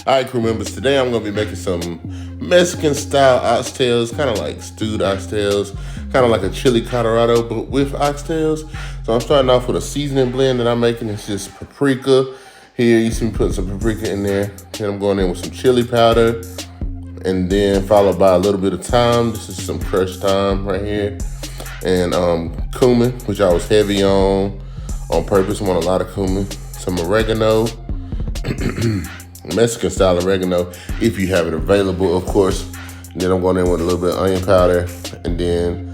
All right, crew members, today I'm gonna be making some Mexican style oxtails, kind of like stewed oxtails, kind of like a chili Colorado, but with oxtails. So I'm starting off with a seasoning blend that I'm making. It's just paprika. Here, you see me putting some paprika in there. Then I'm going in with some chili powder, and then followed by a little bit of thyme. This is some crushed thyme right here. And cumin, which I was heavy on purpose. I want a lot of cumin. Some oregano. Mexican style oregano, if you have it available, of course. And then I'm going in with a little bit of onion powder, and then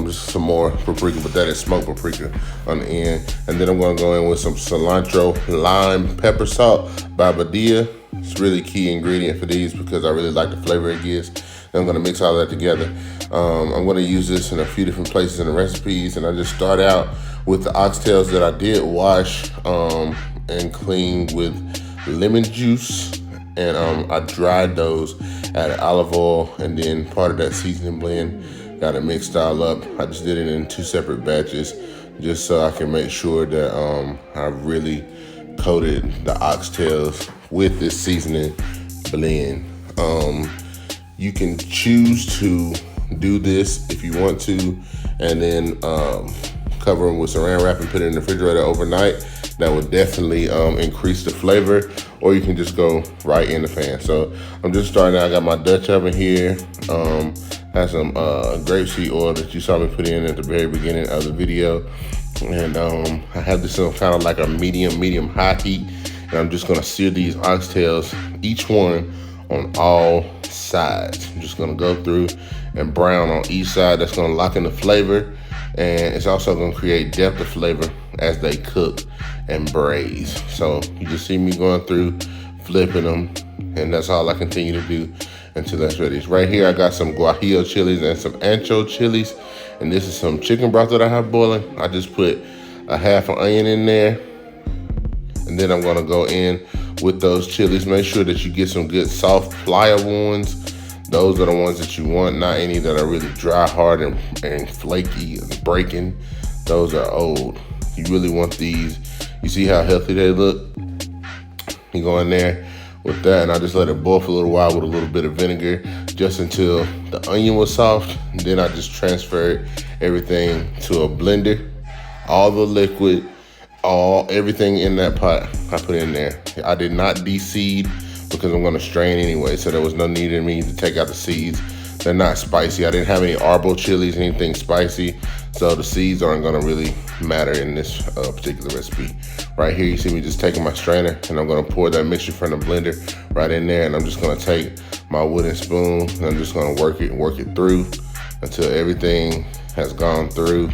just some more paprika, but that is smoked paprika on the end. And then I'm going to go in with some cilantro, lime, pepper, salt, Babadia. It's really key ingredient for these because I really like the flavor it gives. Then I'm going to mix all that together. I'm going to use this in a few different places in the recipes, and I just start out with the oxtails that I did wash and clean with lemon juice, and I dried those, added olive oil, and then part of that seasoning blend, got it mixed all up. I just did it in 2 separate batches just so I can make sure that I really coated the oxtails with this seasoning blend. You can choose to do this if you want to, and then cover them with saran wrap and put it in the refrigerator overnight. That would definitely increase the flavor, or you can just go right in the pan. So I'm just starting out. I got my Dutch oven here. Have some grapeseed oil that you saw me put in at the very beginning of the video. And I have this on kind of like a medium high heat. And I'm just gonna sear these oxtails, each one on all sides. I'm just gonna go through and brown on each side. That's gonna lock in the flavor. And it's also gonna create depth of flavor as they cook and braise. So you just see me going through, flipping them, and that's all I continue to do until that's ready. Right here, I got some guajillo chilies and some ancho chilies, and this is some chicken broth that I have boiling. I just put a half an onion in there, and then I'm gonna go in with those chilies. Make sure that you get some good soft, pliable ones. Those are the ones that you want, not any that are really dry, hard, and flaky and breaking. Those are old. You really want these. You see how healthy they look? You go in there with that, and I just let it boil for a little while with a little bit of vinegar, just until the onion was soft. And then I just transferred everything to a blender. All the liquid, everything in that pot, I put in there. I did not de-seed because I'm gonna strain anyway, so there was no need in me to take out the seeds. They're not spicy. I didn't have any arbol chilies, anything spicy, so the seeds aren't gonna really matter in this particular recipe. Right here, you see me just taking my strainer, and I'm gonna pour that mixture from the blender right in there, and I'm just gonna take my wooden spoon, and I'm just gonna work it through until everything has gone through,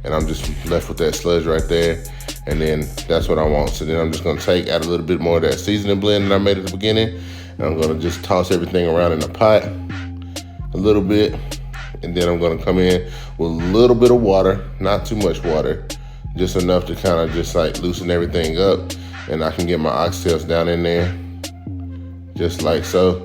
and I'm just left with that sludge right there. And then that's what I want. So then I'm just gonna add a little bit more of that seasoning blend that I made at the beginning, and I'm gonna just toss everything around in the pot a little bit, and then I'm gonna come in with a little bit of water, not too much water, just enough to kind of just like loosen everything up, and I can get my oxtails down in there, just like so.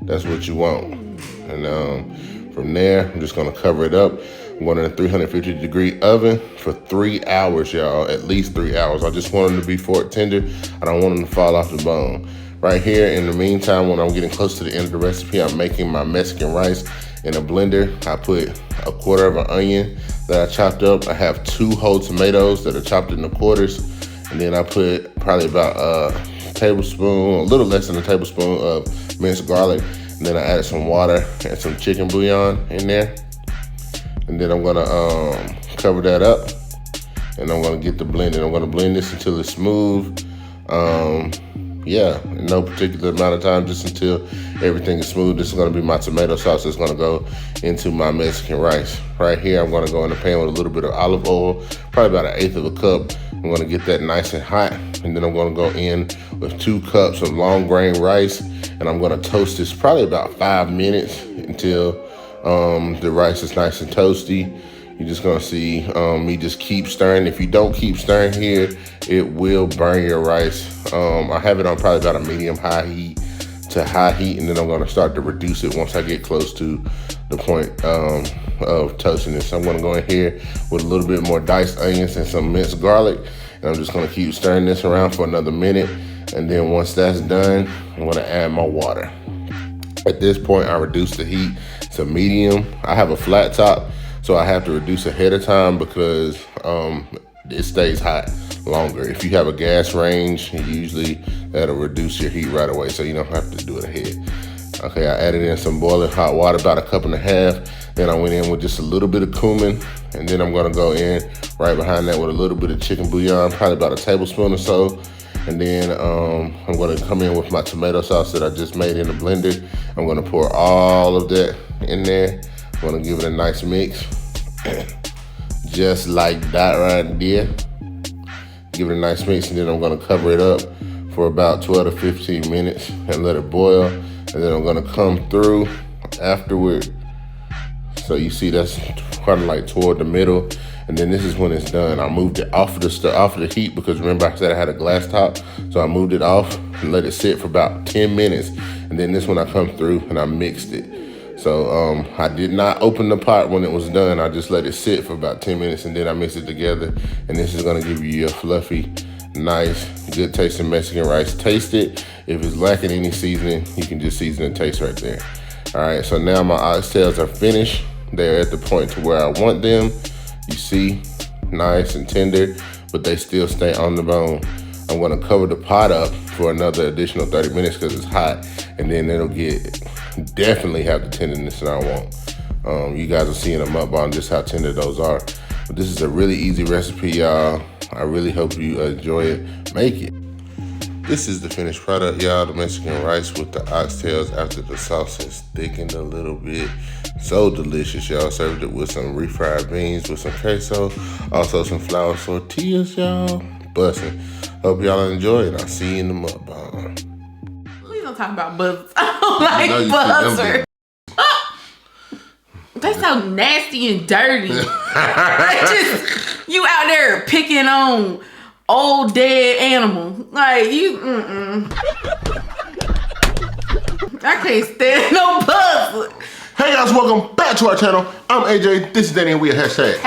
That's what you want. And from there, I'm just gonna cover it up. I'm going in a 350-degree oven for 3 hours, y'all, at least 3 hours. I just want them to be fork tender. I don't want them to fall off the bone. Right here, in the meantime, when I'm getting close to the end of the recipe, I'm making my Mexican rice in a blender. I put a quarter of an onion that I chopped up. I have 2 whole tomatoes that are chopped into quarters. And then I put probably about a tablespoon, a little less than a tablespoon of minced garlic. And then I added some water and some chicken bouillon in there. And then I'm gonna cover that up, and I'm gonna get the blend. And I'm gonna blend this until it's smooth. Yeah, in no particular amount of time, just until everything is smooth. This is gonna be my tomato sauce that's gonna go into my Mexican rice. Right here, I'm gonna go in the pan with a little bit of olive oil, probably about 1/8 of a cup. I'm gonna get that nice and hot, and then I'm gonna go in with 2 cups of long grain rice, and I'm gonna toast this probably about 5 minutes until the rice is nice and toasty. You're just gonna see me just keep stirring. If you don't keep stirring here, it will burn your rice. I have it on probably about a medium-high heat to high heat, and then I'm gonna start to reduce it once I get close to the point of toasting it. So I'm gonna go in here with a little bit more diced onions and some minced garlic, and I'm just gonna keep stirring this around for another minute. And then once that's done, I'm gonna add my water. At this point, I reduce the heat to medium. I have a flat top, so I have to reduce ahead of time because it stays hot longer. If you have a gas range, usually that'll reduce your heat right away, so you don't have to do it ahead. Okay, I added in some boiling hot water, about 1.5 cups. Then I went in with just a little bit of cumin, and then I'm gonna go in right behind that with a little bit of chicken bouillon, probably about 1 tablespoon or so. And then I'm gonna come in with my tomato sauce that I just made in the blender. I'm gonna pour all of that in there. I'm gonna give it a nice mix. Just like that right there. Give it a nice mix, and then I'm gonna cover it up for about 12 to 15 minutes and let it boil. And then I'm gonna come through afterward. So you see that's kind of like toward the middle. And then this is when it's done. I moved it off of the heat because remember I said I had a glass top. So I moved it off and let it sit for about 10 minutes. And then this one I come through and I mixed it. So I did not open the pot when it was done. I just let it sit for about 10 minutes and then I mixed it together. And this is gonna give you a fluffy, nice, good tasting Mexican rice. Taste it. If it's lacking any seasoning, you can just season and taste right there. All right, so now my oxtails are finished. They're at the point to where I want them. You see, nice and tender, but they still stay on the bone. I'm gonna cover the pot up for another additional 30 minutes because it's hot, and then it'll definitely have the tenderness that I want. You guys will see in a mukbang just how tender those are. But this is a really easy recipe, y'all. I really hope you enjoy it. Make it. This is the finished product, y'all. The Mexican rice with the oxtails after the sauce has thickened a little bit. So delicious, y'all. Served it with some refried beans with some queso. Also some flour tortillas, y'all. Bussin'. Hope y'all enjoy it. I'll see you in the mukbang. Please don't talk about buzzers. I don't like buzzers. They so nasty and dirty. You out there picking on old dead animal. Like you, I can't stand no buzz. Hey guys, welcome back to our channel. I'm AJ, this is Danny, and we are hashtag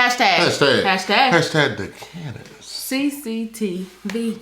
the Cannons. CCTV.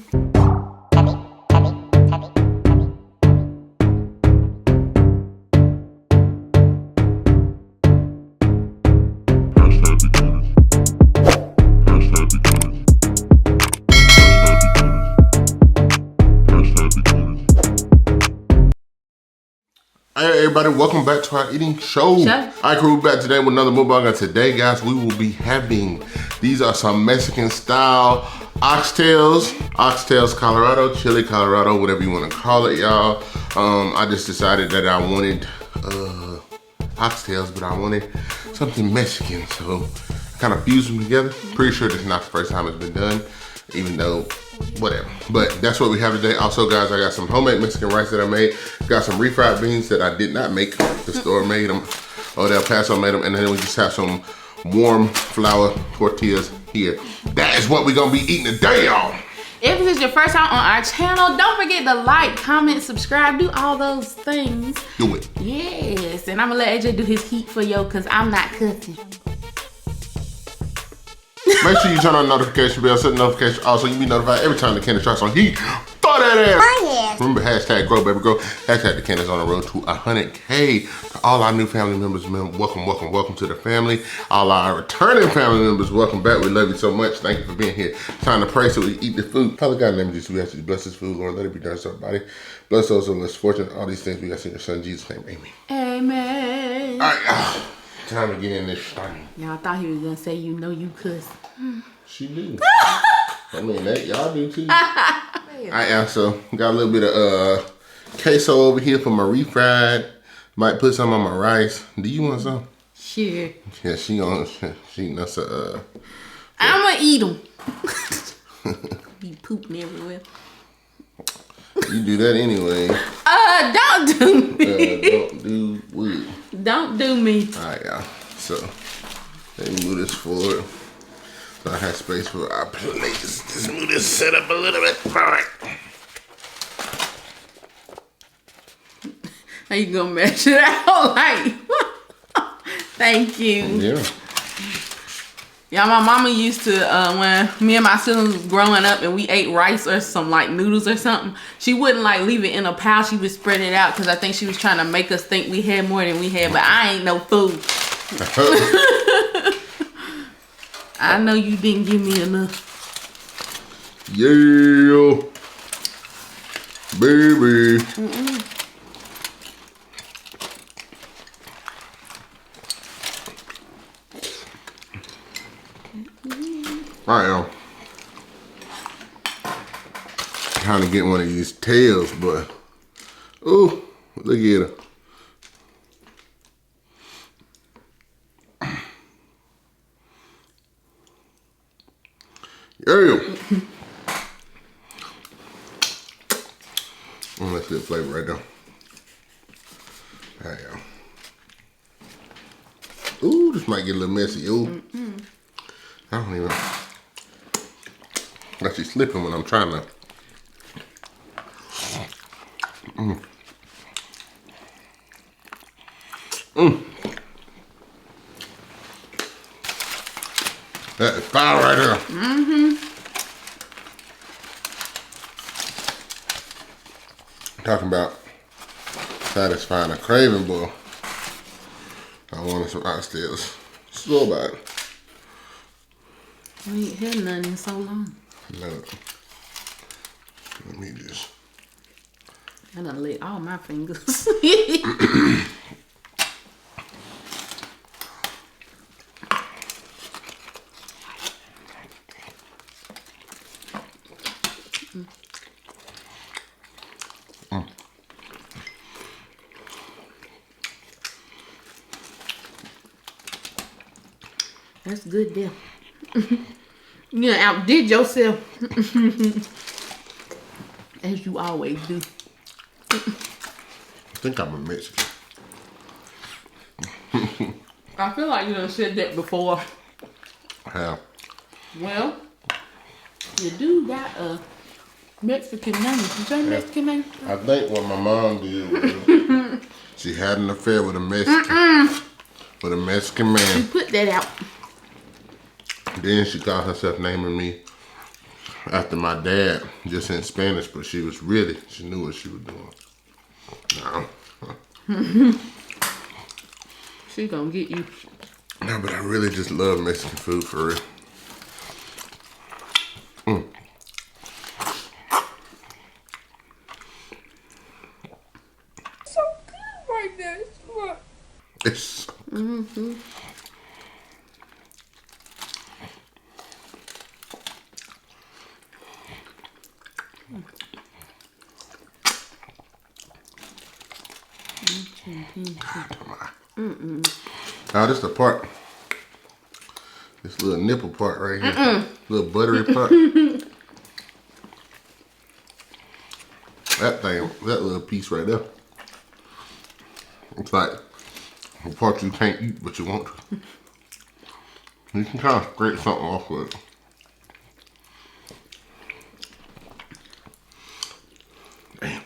Hey everybody, welcome back to our eating show. Alright, crew, back today with another mukbang. And today, guys, we will be having, these are some Mexican style oxtails. Oxtails, Colorado, chili, Colorado, whatever you want to call it, y'all. I just decided that I wanted oxtails, but I wanted something Mexican, so I kind of fused them together. Pretty sure this is not the first time it's been done, even though, whatever. But that's what we have today. Also, guys, I got some homemade Mexican rice that I made. Got some refried beans that I did not make. The store made them. Oh, El Paso made them. And then we just have some warm flour tortillas here. That is what we're gonna be eating today, y'all. If this is your first time on our channel, don't forget to like, comment, subscribe, do all those things. Do it. Yes, and I'm gonna let AJ do his heat for yo, cause I'm not cooking. Make sure you turn on the notification bell, set the notification also. You be notified every time the Cannon drops on heat. Throw that ass. Oh, yeah. Remember, hashtag grow baby grow. Hashtag the Cannon's on the road to 100K. To all our new family members, man, welcome to the family. All our returning family members, welcome back. We love you so much. Thank you for being here. Time to pray so we eat the food. Father God, in the name of Jesus, we ask you to bless this food, Lord. Let it be done to our body. Bless those who are less fortunate. All these things we ask in your son, Jesus' name. Amen. Amen. All right, time to get in this thing. Y'all thought he was gonna say, you know you cuss. She do. I mean, that y'all do too. I also got a little bit of queso over here for my refried. Might put some on my rice. Do you want some? Sure. Yeah, she eating us I'm gonna eat them. Be pooping everywhere. You do that anyway. Don't do me. Don't do what? Don't do me. All right, y'all. So let me move this forward. So I have space for our plates. Just move this set up a little bit. All right. How you gonna measure it out? Like, thank you. Yeah. Yeah, my mama used to, when me and my siblings was growing up and we ate rice or some like noodles or something, she wouldn't like leave it in a pile. She would spread it out because I think she was trying to make us think we had more than we had, but I ain't no fool. I know you didn't give me enough. Yeah, baby. I am trying to get one of these tails, but ooh, look at her. Yeah. That's good flavor right there. There you go. Ooh, this might get a little messy. Ooh. I don't even. Actually slipping when I'm trying to. That is fire right there. Talking about satisfying a craving, boy. I wanted some oxtails. Slow about it. We ain't had none in so long. No. Let me just. I done licked all my fingers. That's good there. You done outdid yourself. As you always do. I think I'm a Mexican. I feel like you done said that before. How? Well, you do got a Mexican name. Is that a Mexican name? I think what my mom did was she had an affair with a Mexican. With a Mexican man. You put that out. Then she called herself naming me after my dad, just in Spanish, but she knew what she was doing. No. She gonna get you. No, but I really just love Mexican food for real. So good right there. It's so good. Now this the part, this little nipple part right here, little buttery part. That thing, that little piece right there. It's like the part you can't eat but you want to. You can kind of scrape something off with it. Damn.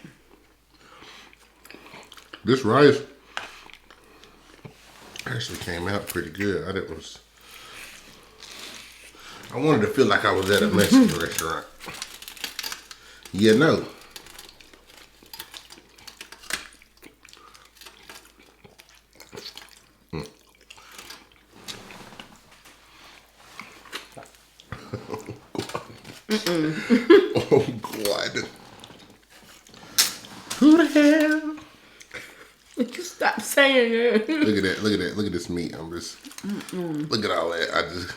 This rice actually came out pretty good. I wanted to feel like I was at a Mexican restaurant. You know. Oh God. Who the hell? Stop saying it. Look at that, look at that, look at this meat. I'm just, look at all that. I just,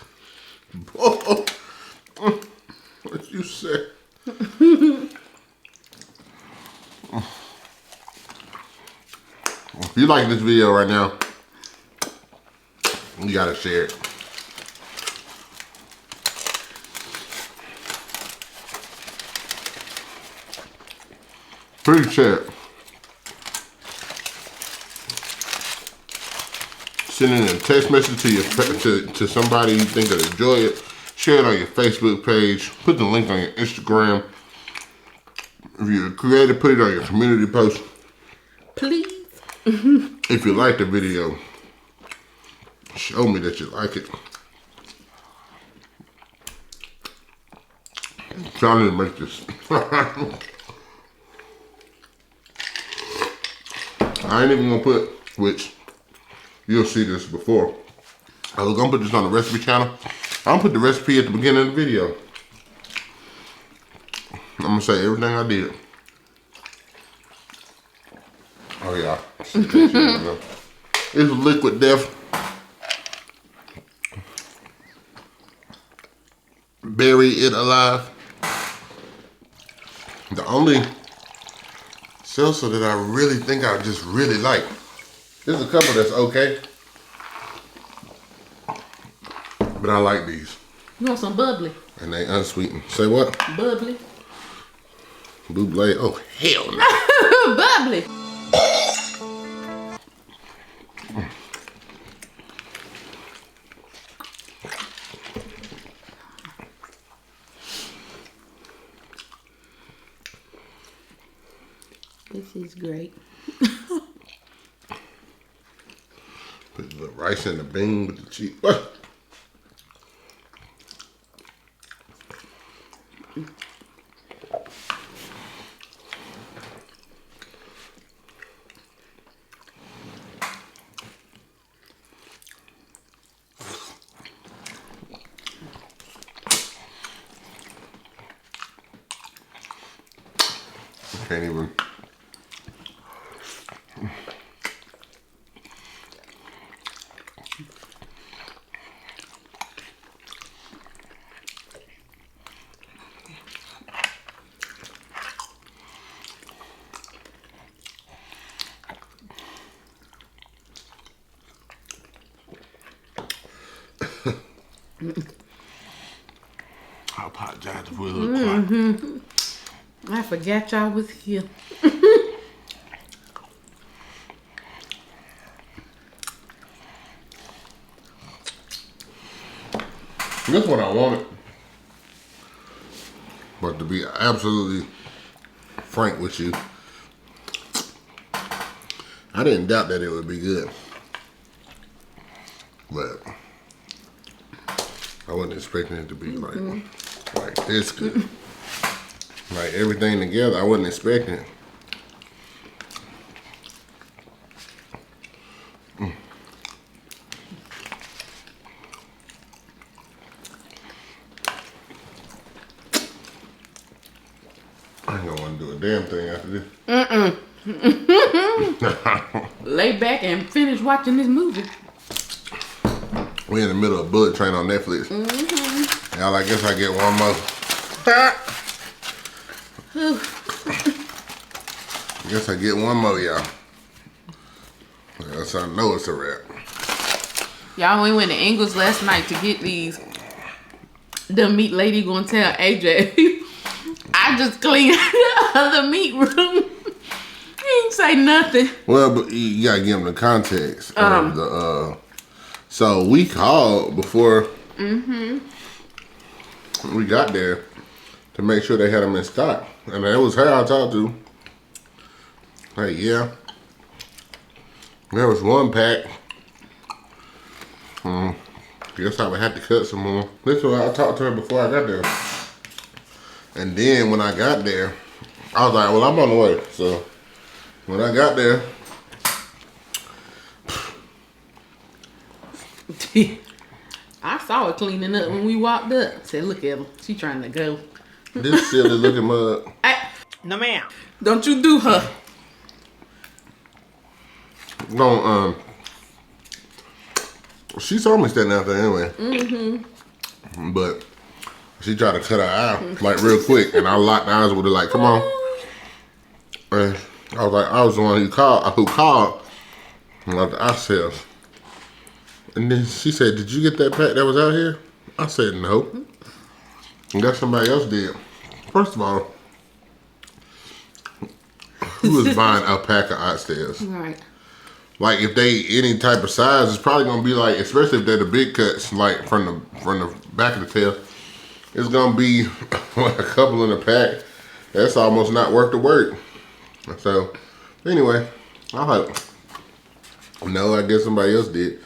what you say? If you like this video right now, you gotta share it. Please share it. Send in a text message to your to somebody you think will enjoy it. Share it on your Facebook page. Put the link on your Instagram. If you're a creator, put it on your community post. Please. If you like the video, show me that you like it. Trying to make this. I ain't even gonna put, which you'll see this before. I was gonna put this on the recipe channel. I'm gonna put the recipe at the beginning of the video. I'm gonna say everything I did. Oh yeah. It's liquid death. Bury it alive. The only salsa that I really think I just really like. There's a couple that's okay. But I like these. You want some bubbly? And they unsweetened. Say what? Bubbly. Bubbly. Oh, hell no. Bubbly. This is great. Put the rice in the bean with the cheese. What? Can't even. I apologize if we're a little quiet. I forgot y'all was here. That's what I wanted. But to be absolutely frank with you, I didn't doubt that it would be good. But I wasn't expecting it to be like this good. Like everything together, I wasn't expecting it. I ain't gonna want to do a damn thing after this. Lay back and finish watching this movie. We in the middle of Bullet Train on Netflix. Y'all, I guess I get one more. I guess I get one more, y'all. Else I know it's a wrap. Y'all, we went to Ingles last night to get these. The meat lady gonna tell AJ, I just cleaned the other meat room. He ain't say nothing. Well, but you gotta give them the context of the. So we called before we got there to make sure they had them in stock, and that was her I talked to. Like, yeah, there was one pack. Guess I would have to cut some more. This is what I talked to her before I got there. And then when I got there, I was like, well, I'm on the way. So when I got there, I saw her cleaning up when we walked up. I said, look at her. She trying to go. this silly looking mug. No, ma'am. Don't you do her. Don't, she saw me standing out there anyway. But she tried to cut her eye, like, real quick. And I locked eyes with her, like, come on. And I was like, I was the one who called about the Oxtails. And then she said, did you get that pack that was out here? I said, no. And that somebody else did. First of all, who is buying a pack of Oxtails? Right. Like, if they any type of size, it's probably gonna be like, especially if they're the big cuts, like from the back of the tail, it's gonna be like a couple in a pack. That's almost not worth the work. So, anyway, I was like, no, I guess somebody else did.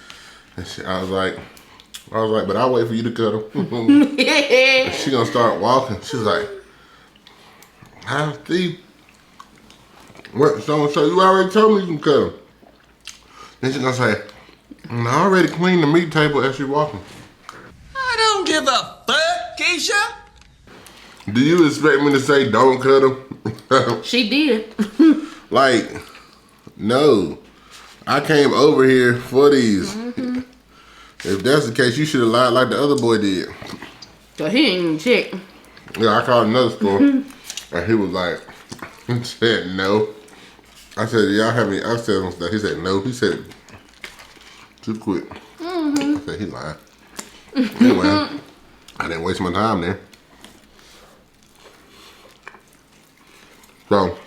And I was like, I was like, but I'll wait for you to cut them. She gonna start walking. She's like, hi, Steve. What? So you already told me you can cut them. Then she's gonna say, I already cleaned the meat table as you're walking. I don't give a fuck, Keisha. Do you expect me to say don't cut them? She did. Like, no. I came over here for these. If that's the case, you should have lied like the other boy did. So he ain't even check. Yeah, I called another store, and he was like, he said no. I said, y'all have any Oxtails and stuff? He said no. He said it too quick. I said, he lied. Anyway, I didn't waste my time there. So,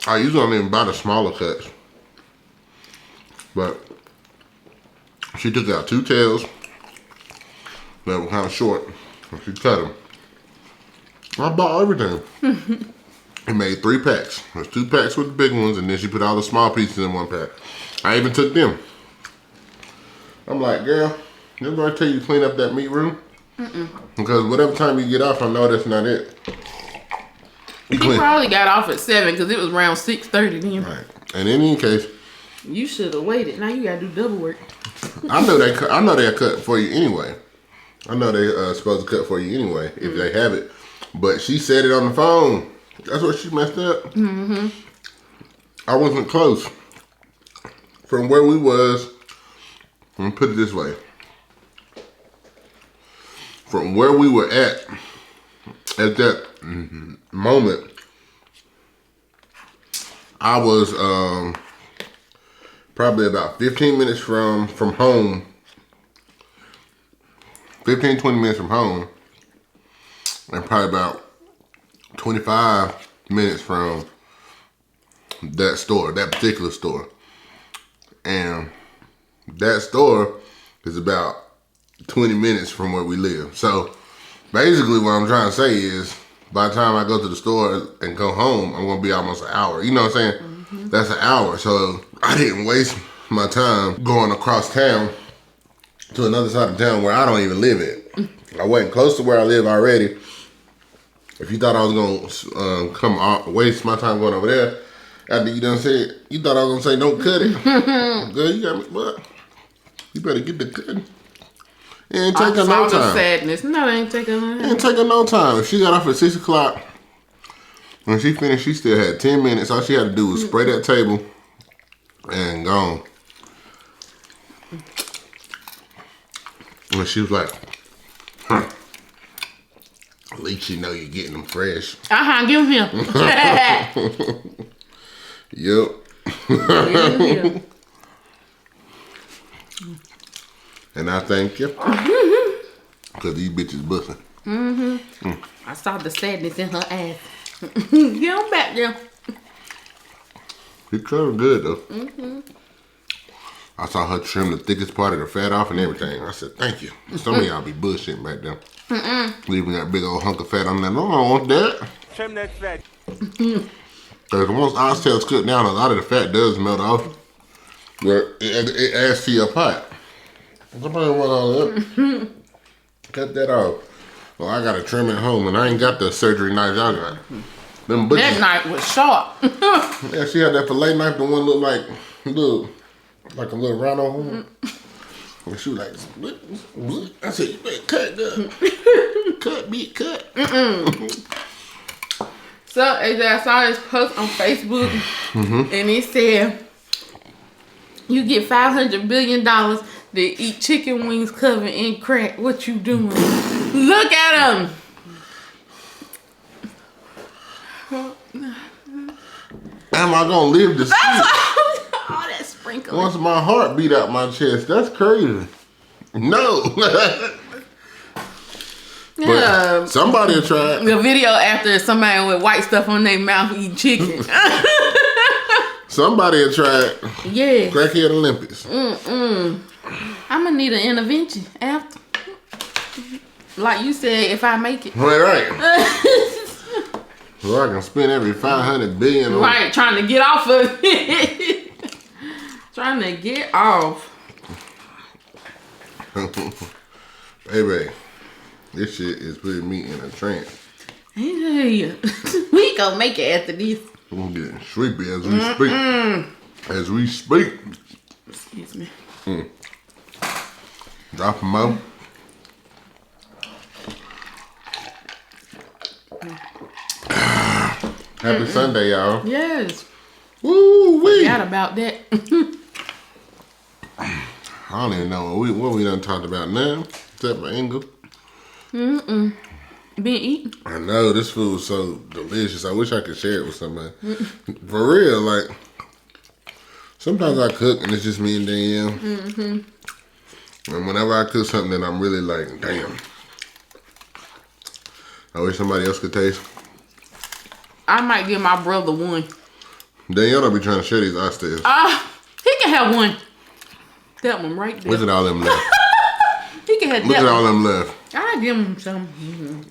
I usually don't even buy the smaller cuts, but she took out 2 tails that were kind of short, and she cut them. I bought everything. It made 3 packs. There's 2 packs with the big ones, and then she put all the small pieces in 1 pack. I even took them. I'm like, girl, didn't I tell you to clean up that meat room? Because whatever time you get off, I know that's not it. He probably got off at 7 because it was around 6:30 then. Right. And in any case, you should have waited. Now you gotta do double work. I know they cut for you anyway. I know they supposed to cut for you anyway if they have it. But she said it on the phone. That's what she messed up. I wasn't close from where we was. Let me put it this way. From where we were at that moment, I was probably about 15 minutes from home. 15, 20 minutes from home. And probably about 25 minutes from that store, that particular store. And that store is about 20 minutes from where we live. So basically what I'm trying to say is by the time I go to the store and go home, I'm gonna be almost an hour. You know what I'm saying? That's an hour. So I didn't waste my time going across town to another side of town where I don't even live at. I wasn't close to where I live already. If you thought I was gonna waste my time going over there, after you done said, you thought I was gonna say don't cut it. Girl, you got me, but you better get the cutting. It ain't taking no time. Sadness. No, it ain't taking no time. It ain't taking no time. If she got off at 6 o'clock, when she finished, she still had 10 minutes. All she had to do was spray that table and gone. And she was like, huh. At least you know you're getting them fresh. Give him. Yep. Give him. And I thank you. Because these bitches busting. I saw the sadness in her ass. Get on back there. She cut her good though. I saw her trim the thickest part of the fat off and everything. I said, thank you. Some of y'all be bullshitting back there. Leaving that big old hunk of fat on there. No, I don't want that. Trim that fat. Because once oxtails cook down, a lot of the fat does melt off. But it adds to your pot. Somebody want all that. Cut that off. Well, I got to trim it home, and I ain't got the surgery knives y'all got. Them butchers. That knife was sharp. Yeah, she had that fillet knife. The one looked like a little round horn. And she was like, "What?" I said, "You better cut that. Cut, meat, cut." So, AJ, I saw this post on Facebook, and it said, "You get $500 billion to eat chicken wings covered in crack. What you doing?" Look at him. Am I gonna live to see? All that sprinkling. Once my heart beat out my chest, that's crazy. No. But somebody will try it. The video after somebody with white stuff on their mouth eating chicken. Somebody will try it. Yeah. Crackhead Olympics. I'm gonna need an intervention after. Like you said, if I make it. Right. Well, I can spend every $500 billion on right, trying to get off of it. Trying to get off. Baby, this shit is putting me in a trance. Hey, we gonna make it after this. I'm getting sleepy as we speak. As we speak. Excuse me. Drop them out. Happy Sunday, y'all. Yes. Woo wee. Forgot about that. I don't even know what we done talked about now. Except for Angle. Been eating. I know, this food is so delicious. I wish I could share it with somebody. For real, like, sometimes I cook and it's just me and Danielle. And whenever I cook something that I'm really like, damn, I wish somebody else could taste. I might give my brother one. Danielle don't be trying to share these oxtails. He can have one. That one right there. Look at all them left. He can have Look that at all one. them left. I'll give him some.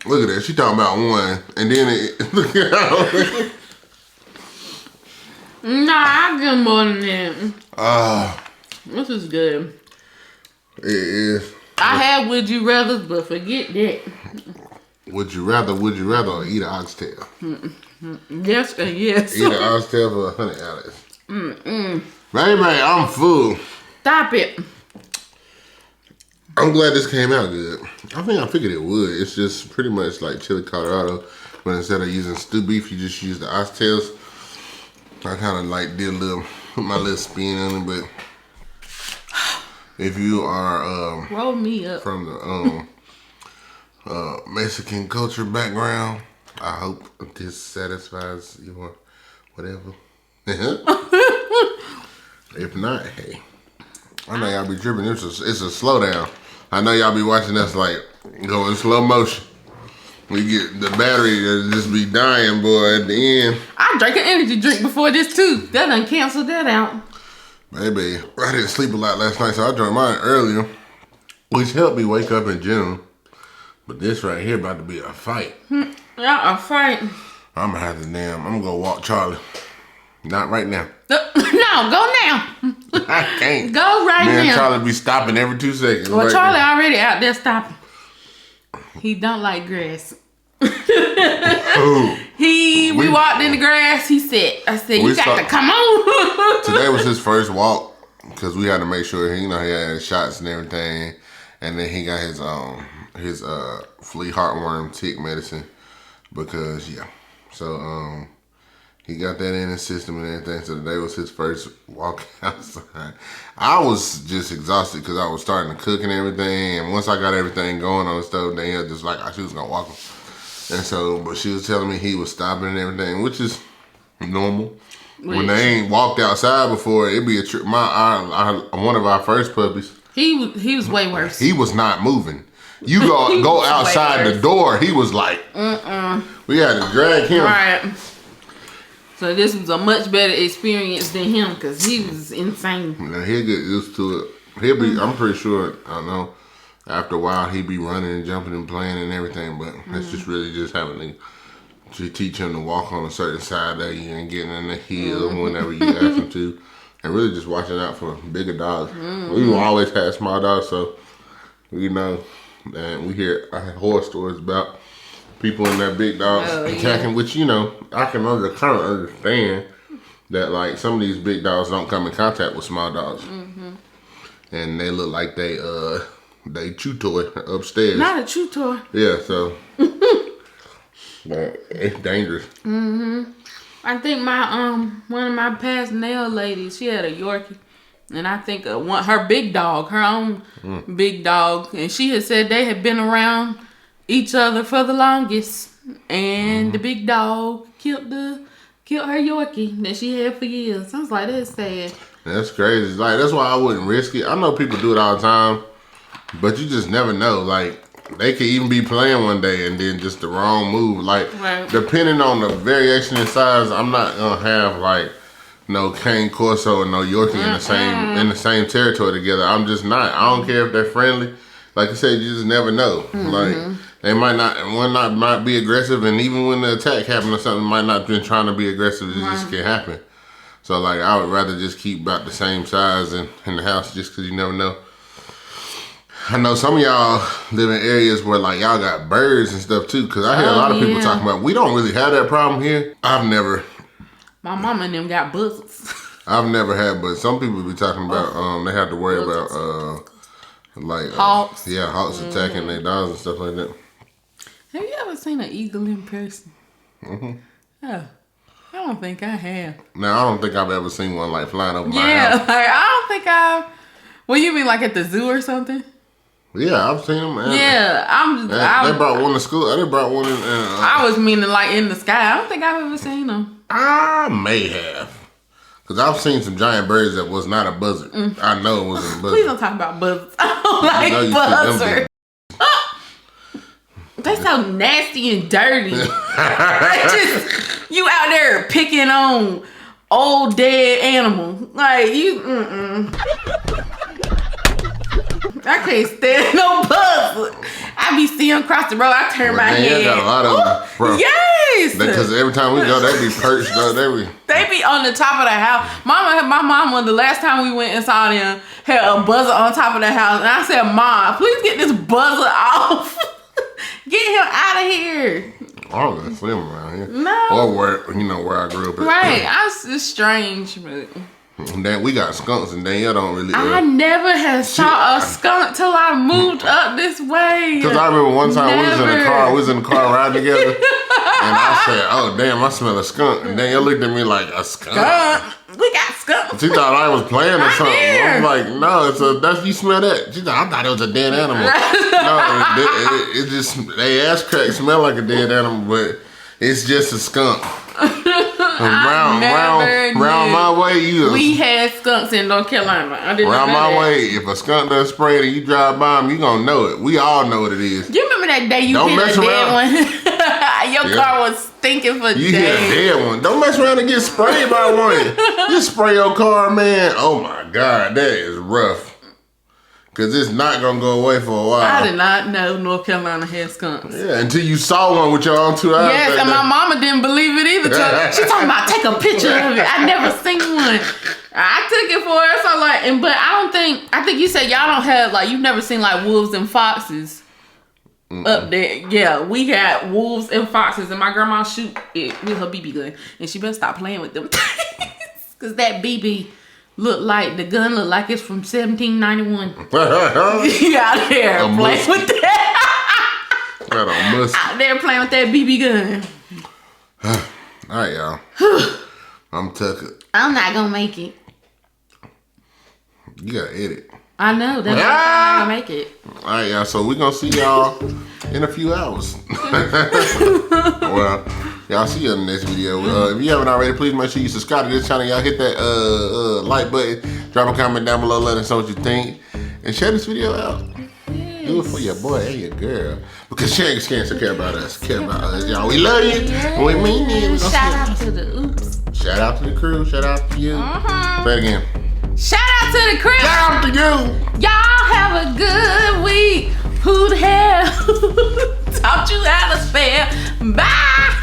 Look at that. She talking about one. And then look at all that. Nah, I'll give him more than that. This is good. It is. I had Would You Rather, but forget that. Would you rather eat an oxtail? Yes and yes. Eat an oxtail for $100. Baby, I'm full. Stop it. I'm glad this came out good. I figured it would. It's just pretty much like chili Colorado, but instead of using stew beef, you just use the oxtails. I kind of like put my little spin on it, but if you are Roll me up. from the Mexican culture background, I hope this satisfies your whatever. If not, hey, I know y'all be tripping. It's a slowdown. I know y'all be watching us like go in slow motion. We get the battery just be dying, boy, at the end. I drank an energy drink before this too. That done canceled that out. Baby, I didn't sleep a lot last night, so I drank mine earlier, which helped me wake up in general. But this right here about to be a fight. Yeah, a fight. I'm gonna go walk Charlie. Not right now. No, go now. I can't. Go right Me and now. Charlie be stopping every 2 seconds. Well, right Charlie now. already out there stopping. He don't like grass. Ooh. We walked in the grass. I said, you got to come on. Today was his first walk because we had to make sure he had his shots and everything, and then he got his flea heartworm tick medicine because so he got that in his system and everything. So today was his first walk outside. I was just exhausted because I was starting to cook and everything, and once I got everything going on the stove, Danielle just like she was gonna walk him. And so, but she was telling me he was stopping and everything, which is normal. When they ain't walked outside before, it'd be a trip. One of our first puppies. He was way worse. He was not moving. You go outside the door. He was like, we had to drag him. Right. So this was a much better experience than him because he was insane. Now he'll get used to it. He'll be. I'm pretty sure. I don't know. After a while, he'd be running and jumping and playing and everything. But it's just really just having to teach him to walk on a certain side of you and getting in the hill whenever you ask him to, and really just watching out for bigger dogs. We always had small dogs, so we know. And we hear horror stories about people and their big dogs attacking, which I can kind of understand that like some of these big dogs don't come in contact with small dogs, and they look like they chew toy upstairs. Not a chew toy. Yeah, so but it's dangerous. I think my one of my past nail ladies, she had a Yorkie, and I think her big dog, her own big dog, and she had said they had been around each other for the longest, and the big dog killed her Yorkie that she had for years. I was like, that's sad. That's crazy. Like that's why I wouldn't risk it. I know people do it all the time, but you just never know. Like they could even be playing one day and then just the wrong move. Like depending on the variation in size, I'm not gonna have like no Cane Corso and no Yorkie in the same territory together. I'm just not. I don't care if they're friendly. Like I said, you just never know. Like they might not be aggressive, and even when the attack happened or something, might not been trying to be aggressive. It just can happen. So So like I would rather just keep about the same size in the house just cause you never know. I know some of y'all live in areas where like y'all got birds and stuff too, cause I hear a lot of people talking about we don't really have that problem here. I've never. My mama and them got buzzards. I've never had, but some people be talking about they have to worry about like hawks. Hawks attacking their dogs and stuff like that. Have you ever seen an eagle in person? Oh, I don't think I have. Now I don't think I've ever seen one like flying over my house. Yeah, like I don't think I've. Well, you mean like at the zoo or something? Yeah, I've seen them. Yeah, they brought one to school. They brought one in. I was meaning like in the sky. I don't think I've ever seen them. I may have. Cause I've seen some giant birds that was not a buzzard. I know it wasn't a buzzard. Please don't talk about buzzards. I don't like buzzards. They so nasty and dirty. You out there picking on old dead animals. Like you, I can't stand no buzzard. I be seeing them across the road. I turn my head. Got a lot of them, bro. Yes. Because every time we go, they be perched. They be on the top of the house. My mama, the last time we went and saw them, had a buzzard on top of the house. And I said, Mom, please get this buzzard off. Get him out of here. Oh, that's them around here. No. Or where I grew up at. Right. It's strange, but... Then we got skunks and Danielle don't really. I never had saw a skunk till I moved up this way. Cause I remember one time we was in the car riding together, and I said, "Oh damn, I smell a skunk." And Danielle looked at me like a skunk. We got skunks. She thought I was playing or something. Here. I'm like, no, that's you smell that. She thought I thought it was a dead animal. No, it just they ass crack smell like a dead animal, but it's just a skunk. Round my way, we had skunks in North Carolina. I didn't round know my that. way, if a skunk does spray and you drive by them, you gonna know it. We all know what it is. You remember that day you Don't hit mess a dead around. one? Your car was stinking for days. You hit a dead one. Don't mess around and get sprayed by one. You spray your car, man. Oh my God, that is rough. Cause it's not gonna go away for a while. I did not know North Carolina had skunks. Yeah, until you saw one with your own 2 eyes. Yes, and my mama didn't believe it either. She talking about take a picture of it. I never seen one. I took it for her, so like, but I think you said y'all don't have like you've never seen like wolves and foxes up there. Yeah, we got wolves and foxes, and my grandma shoot it with her BB gun, and she better stop playing with them cause that BB. The gun look like it's from 1791. You out there playing with that. Out there playing with that BB gun. All right, y'all. I'm tucking. I'm not gonna make it. You gotta edit. I know. That's why I'm not gonna make it. All right, y'all. So we're gonna see y'all in a few hours. Well, y'all see you in the next video. If you haven't already, please make sure you subscribe to this channel. Y'all hit that like button. Drop a comment down below. Let us know what you think. And share this video out. Yes. Do it for your boy and your girl. Because she ain't scared to care about us. Care about us, y'all. We love you. And we mean it. Shout out to the oops. Shout out to the crew. Shout out to you. Say it again. Shout out to the crew. Shout out to you. Y'all have a good week. Who the hell taught you how to spell? Bye.